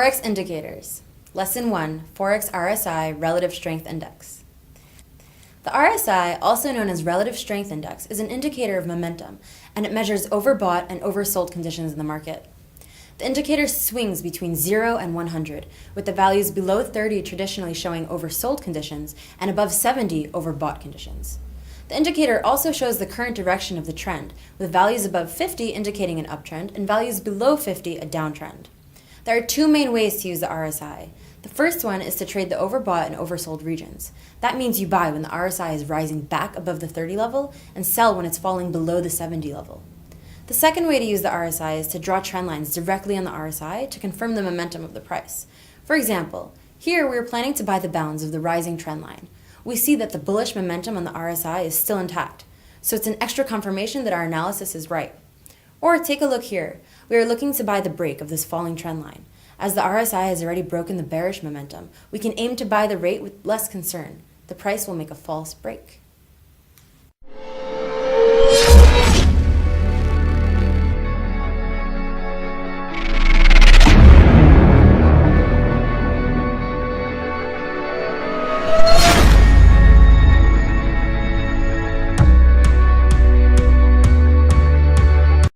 Forex indicators. Lesson 1, Forex RSI Relative Strength Index. The RSI, also known as Relative Strength Index, is an indicator of momentum, and it measures overbought and oversold conditions in the market. The indicator swings between 0 and 100, with the values below 30 traditionally showing oversold conditions and above 70 overbought conditions. The indicator also shows the current direction of the trend, with values above 50 indicating an uptrend and values below 50 a downtrend. There are two main ways to use the RSI. The first one is to trade the overbought and oversold regions. That means you buy when the RSI is rising back above the 30 level and sell when it's falling below the 70 level. The second way to use the RSI is to draw trend lines directly on the RSI to confirm the momentum of the price. For example, here we are planning to buy the bounds of the rising trend line. We see that the bullish momentum on the RSI is still intact, so it's an extra confirmation that our analysis is right. Or take a look here. We are looking to buy the break of this falling trend line. As the RSI has already broken the bearish momentum, we can aim to buy the rate with less concern. The price will make a false break.